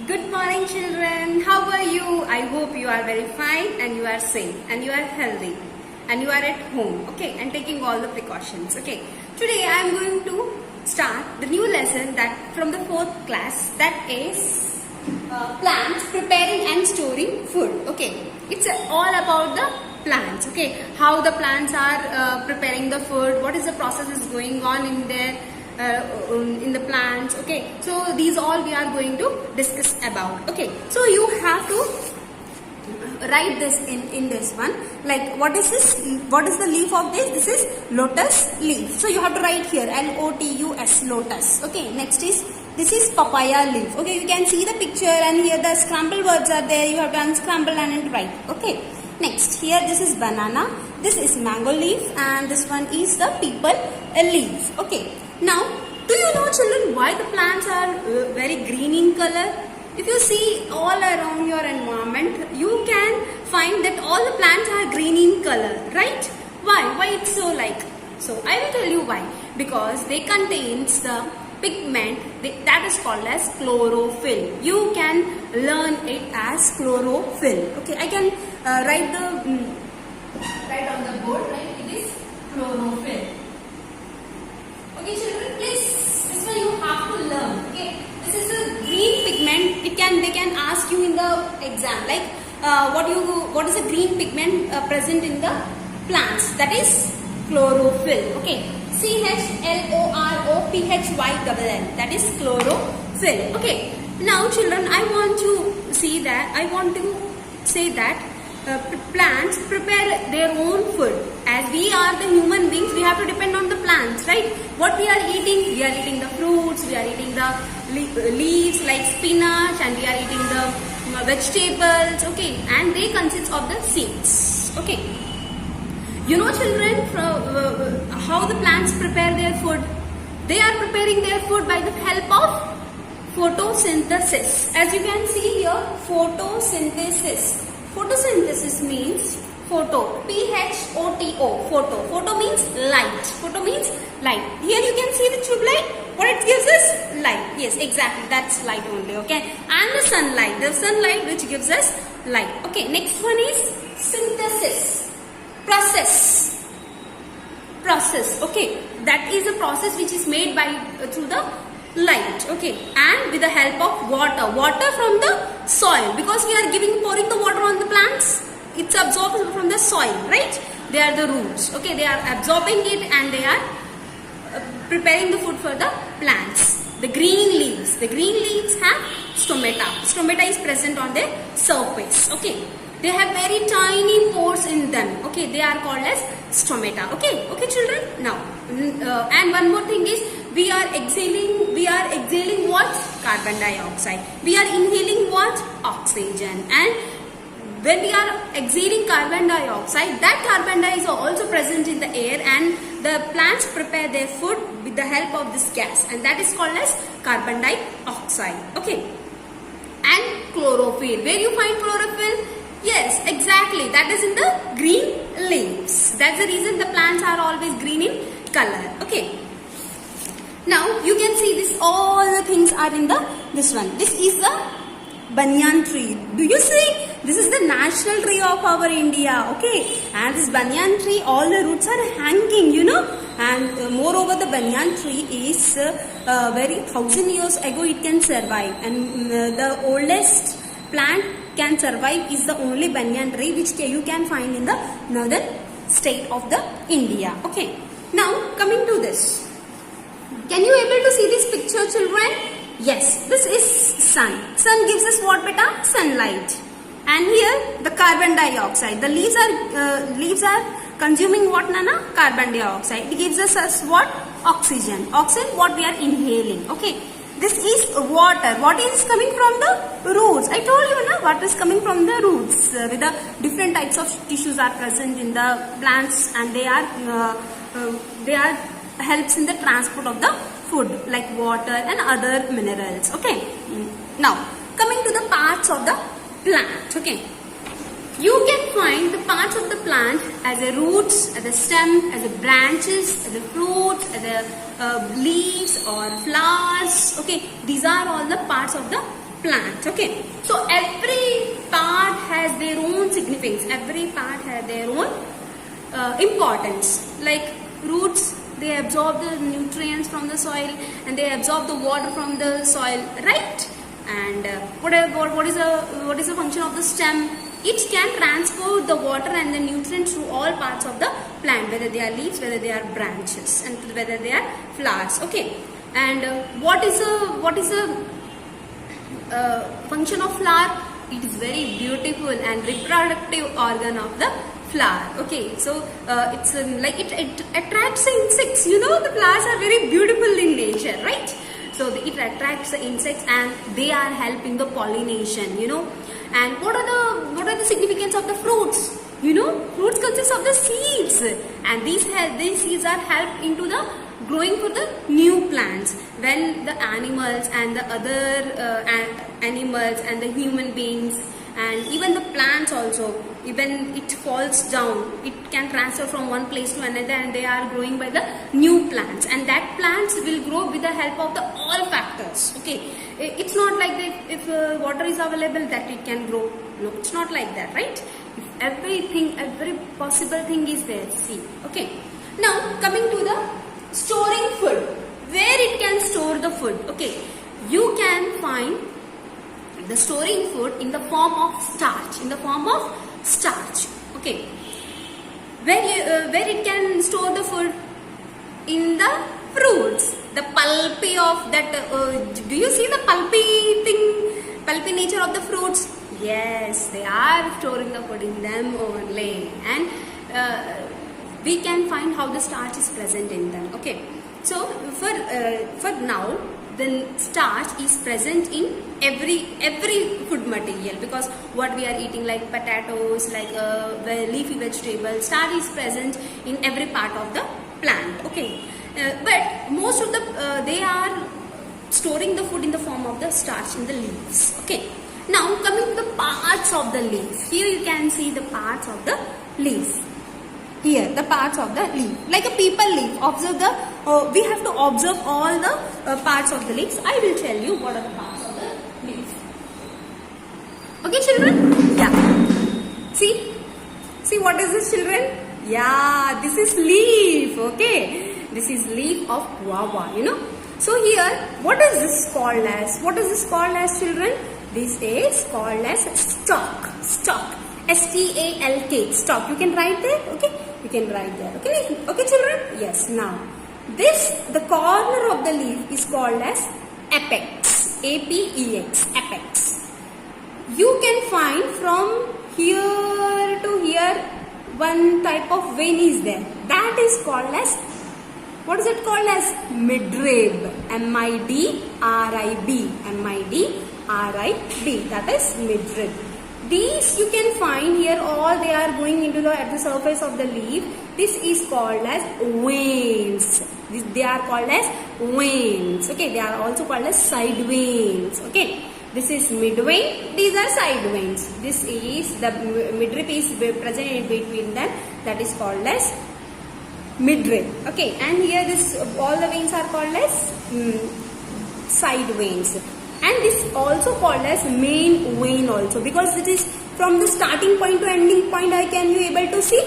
Good morning, children. How are you? I hope you are very fine and you are safe and you are healthy and you are at home, okay, and taking all the precautions, okay. Today I am going to start the new lesson that from the 4th class, that is plants preparing and storing food, okay. It's all about the plants, okay, how the plants are preparing the food, what is the process is going on in there. In the plants, okay, so these all we are going to discuss about, okay. So you have to write this in this one, like what is this, what is the leaf of this is lotus leaf, so you have to write here LOTUS, lotus, okay. Next is this is papaya leaf, okay, you can see the picture and here the scrambled words are there, you have to unscramble and write, okay. Next, here this is banana, this is mango leaf, and this one is the people leaf, okay. Now, do you know, children, why the plants are very green in color? If you see all around your environment, you can find that all the plants are green in color, right? Why? Why it's so like? So, I will tell you why. Because they contains the pigment that is called as chlorophyll. You can learn it as chlorophyll. Okay, I can write on the board, right? It is chlorophyll. Okay, children, please, this one you have to learn. Okay, this is a green pigment. They can ask you in the exam, like what is a green pigment present in the plants? That is chlorophyll. Okay, CHLOROPHYLL. That is chlorophyll. Okay. Now, children, I want to say that plants prepare their own food. As we are the human beings, we have to depend on the plants, right? What we are eating? We are eating the fruits, we are eating the leaves like spinach, and we are eating the vegetables, okay? And they consist of the seeds, okay? You know, children, how the plants prepare their food? They are preparing their food by the help of photosynthesis. As you can see here, photosynthesis. Photosynthesis means photo, PHOTO, photo. Photo means light. Photo means light. Here you can see the tube light. What it gives us? Light. Yes, exactly. That's light only. Okay. And the sunlight. The sunlight which gives us light. Okay. Next one is synthesis. Process. Okay. That is a process which is made by through the light, okay, and with the help of water from the soil, because we are pouring the water on the plants, it's absorbed from the soil, right? They are the roots, okay, they are absorbing it and they are preparing the food for the plants. The green leaves have stomata is present on their surface, okay. They have very tiny pores in them, okay, they are called as stomata, okay children. Now, and one more thing is, we are exhaling what? Carbon dioxide. We are inhaling what? Oxygen. And when we are exhaling carbon dioxide, that carbon dioxide is also present in the air, and the plants prepare their food with the help of this gas, and that is called as carbon dioxide. Okay. And chlorophyll. Where you find chlorophyll? Yes, exactly. That is in the green leaves. That's the reason the plants are always green in color. Okay. Now you can see this, all the things are in this one. This is the banyan tree. Do you see? This is the national tree of our India. Okay. And this banyan tree, all the roots are hanging, you know. And moreover, the banyan tree is very 1,000 years ago it can survive. And the oldest plant can survive is the only banyan tree which you can find in the northern state of the India. Okay. Now coming to this. Can you able to see this picture, children? Yes, this is sun. Sun gives us what, beta? Sunlight. And here the carbon dioxide. The leaves are consuming what, Nana? Carbon dioxide. It gives us what? Oxygen. Oxygen, what we are inhaling. Okay. This is water. What is coming from the roots? I told you, na, what is coming from the roots. With the different types of tissues are present in the plants, and they are helps in the transport of the food like water and other minerals, okay. Now coming to the parts of the plant, okay, you can find the parts of the plant as a roots, as a stem, as a branches, as a fruits, as a leaves or flowers, okay. These are all the parts of the plant. Okay, so every part has their own significance, every part has their own importance. Like roots, they absorb the nutrients from the soil and they absorb the water from the soil, right? And what is the function of the stem? It can transport the water and the nutrients to all parts of the plant, whether they are leaves, whether they are branches, and whether they are flowers. Okay, and what is the function of flower? It is very beautiful and reproductive organ of the flower. Okay, so it's like it attracts the insects. You know, the flowers are very beautiful in nature, right? So it attracts the insects and they are helping the pollination, you know. And what are the significance of the fruits? You know, fruits consist of the seeds, and these seeds are helped into the growing for the new plants. When the animals and the other animals and the human beings and even the plants also, even it falls down, it can transfer from one place to another, and they are growing by the new plants, and that plants will grow with the help of the all factors. Okay, it's not like that if water is available that it can grow. No, it's not like that, right? If everything, every possible thing is there. See, okay. Now coming to the storing food, where it can store the food. Okay, you can find the storing food in the form of starch, okay. Where it can store the food? In the fruits, the pulpy of that, do you see the pulpy nature of the fruits? Yes, they are storing the food in them only, and we can find how the starch is present in them. Okay, so for now, the starch is present in every food material, because what we are eating, like potatoes, like leafy vegetables, starch is present in every part of the plant. Okay, but most of the they are storing the food in the form of the starch in the leaves. Okay, now coming to the parts of the leaf. Here you can see the parts of the leaf. Here, the parts of the leaf, like a people leaf. Observe the, we have to observe all the parts of the leaves. I will tell you what are the parts of the leaf. Okay, children? Yeah. See what is this, children? Yeah, this is leaf. Okay, this is leaf of guava, you know. So here, what is this called as? What is this called as, children? This is called as stalk. S-T-A-L-K, stalk. You can write there, okay? You can write there, okay? Okay, children? Yes. Now, the corner of the leaf is called as apex. A-P-E-X, apex. You can find from here to here one type of vein is there. That is called as, what is it called as? Midrib. M-I-D-R-I-B. M-I-D-R-I-B. That is midrib. These you can find here, all they are going into at the surface of the leaf. This is called as veins. They are called as veins. Okay, they are also called as side veins. Okay, this is mid vein. These are side veins. This is the midrib is present in between them. That is called as midrib. Okay, and here this all the veins are called as side veins. And this also called as main vein also, because it is from the starting point to ending point. Can you able to see?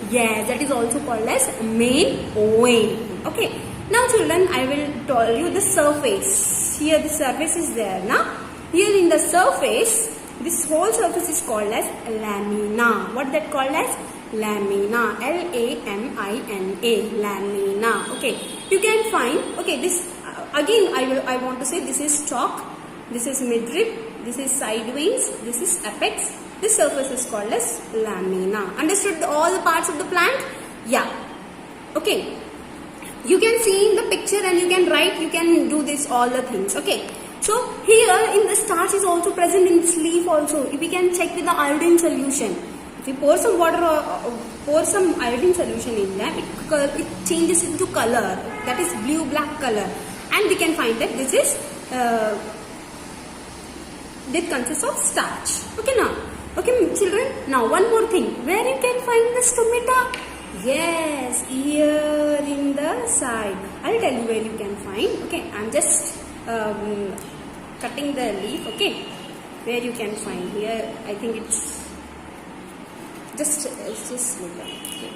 Yes, that is also called as main vein. Okay. Now children, I will tell you the surface. Here the surface is there. Now here in the surface, this whole surface is called as lamina. What that called as? Lamina. L-A-M-I-N-A. Lamina. Okay. You can find. Okay. This again. I want to say this is stalk. This is midrib, this is side veins, this is apex. This surface is called as lamina. Understood all the parts of the plant? Yeah. Okay. You can see in the picture and you can write, you can do this all the things. Okay. So here in the starch is also present in this leaf also. If we can check with the iodine solution. If you pour some water or pour some iodine solution in that, it changes into color. That is blue-black color. And we can find that this is that consists of starch. Okay now. Okay children. Now one more thing. Where you can find the stomata? Yes, here in the side. I'll tell you where you can find. Okay, I'm just cutting the leaf. Okay. where you can find here. I think it's just like that. Okay.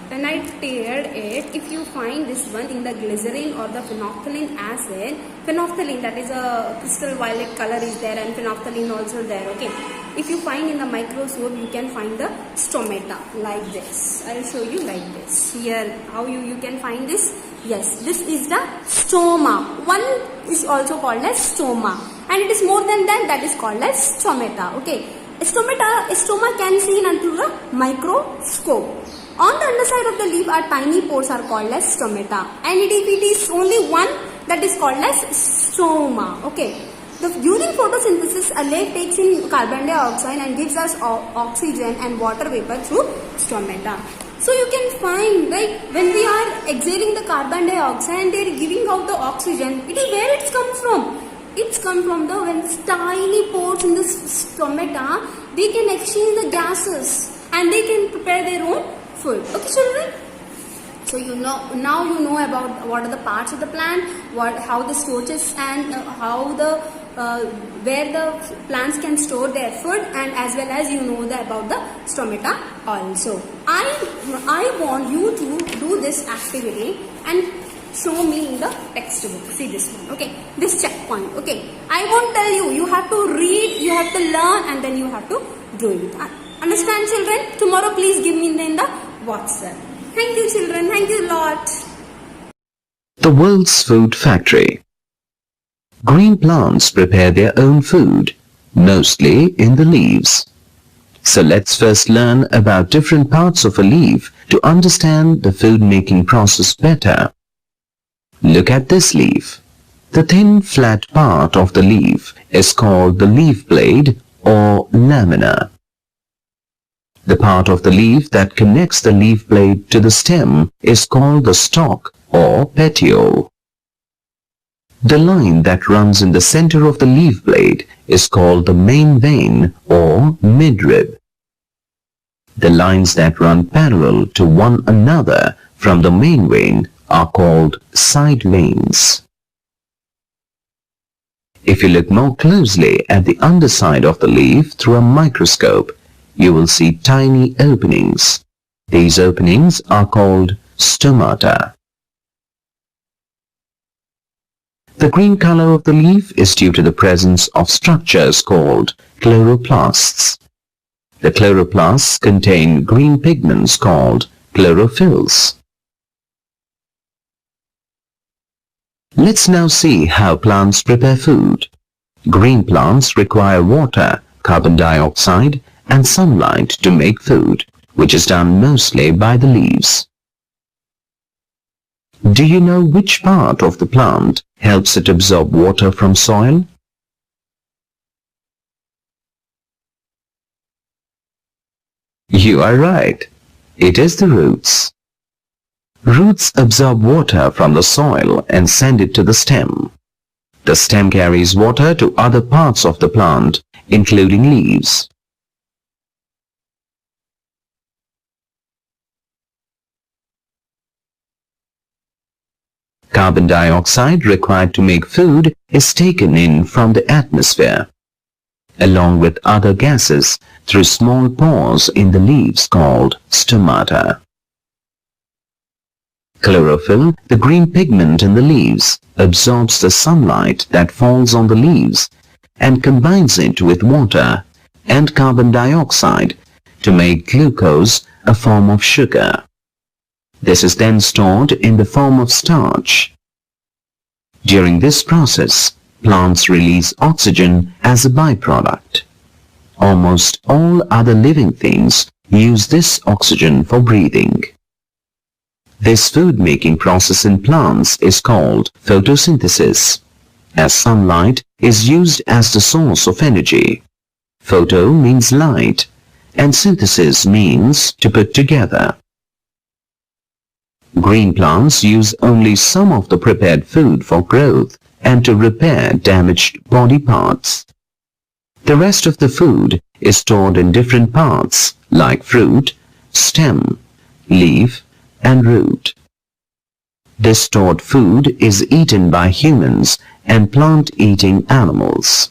When I teared it, if you find this one in the glycerin or the phenolphthalein acid, phenolphthalein, that is a crystal violet color is there, and phenolphthalein also there, okay. If you find in the microscope, you can find the stomata like this. I will show you like this. Here, how you can find this? Yes, this is the stoma. One is also called as stoma, and it is more than that is called as stomata, okay. Stoma can be seen under the microscope. On the underside of the leaf are tiny pores are called as stomata, and if it is only one, that is called as stoma. Okay. During photosynthesis, a leaf takes in carbon dioxide and gives us oxygen and water vapor through stomata. So you can find, right, when we are exhaling the carbon dioxide and they are giving out the oxygen, it is where it's come from. It's come from the when tiny pores in the stomata, they can exchange the gases and they can prepare their own food. Okay, children. So you know, now you know about what are the parts of the plant, how the storage and how the where the plants can store their food, and as well as you know about the stomata also. I want you to do this activity and show me in the textbook. See this one, okay? This checkpoint, okay? I won't tell you. You have to read, you have to learn, and then you have to do it. Understand, children? Tomorrow, please give me in the WhatsApp. Thank you, children. Thank you a lot. The world's food factory. Green plants prepare their own food, mostly in the leaves. So let's first learn about different parts of a leaf to understand the food-making process better. Look at this leaf. The thin, flat part of the leaf is called the leaf blade or lamina. The part of the leaf that connects the leaf blade to the stem is called the stalk or petiole. The line that runs in the center of the leaf blade is called the main vein or midrib. The lines that run parallel to one another from the main vein are called side veins. If you look more closely at the underside of the leaf through a microscope, you will see tiny openings. These openings are called stomata. The green color of the leaf is due to the presence of structures called chloroplasts. The chloroplasts contain green pigments called chlorophylls. Let's now see how plants prepare food. Green plants require water, carbon dioxide, and sunlight to make food, which is done mostly by the leaves. Do you know which part of the plant helps it absorb water from soil? You are right. It is the roots. Roots absorb water from the soil and send it to the stem. The stem carries water to other parts of the plant, including leaves. Carbon dioxide required to make food is taken in from the atmosphere, along with other gases, through small pores in the leaves called stomata. Chlorophyll, the green pigment in the leaves, absorbs the sunlight that falls on the leaves and combines it with water and carbon dioxide to make glucose, a form of sugar. This is then stored in the form of starch. During this process, plants release oxygen as a byproduct. Almost all other living things use this oxygen for breathing. This food-making process in plants is called photosynthesis, as sunlight is used as the source of energy. Photo means light, and synthesis means to put together. Green plants use only some of the prepared food for growth and to repair damaged body parts. The rest of the food is stored in different parts like fruit, stem, leaf, and root. This stored food is eaten by humans and plant-eating animals.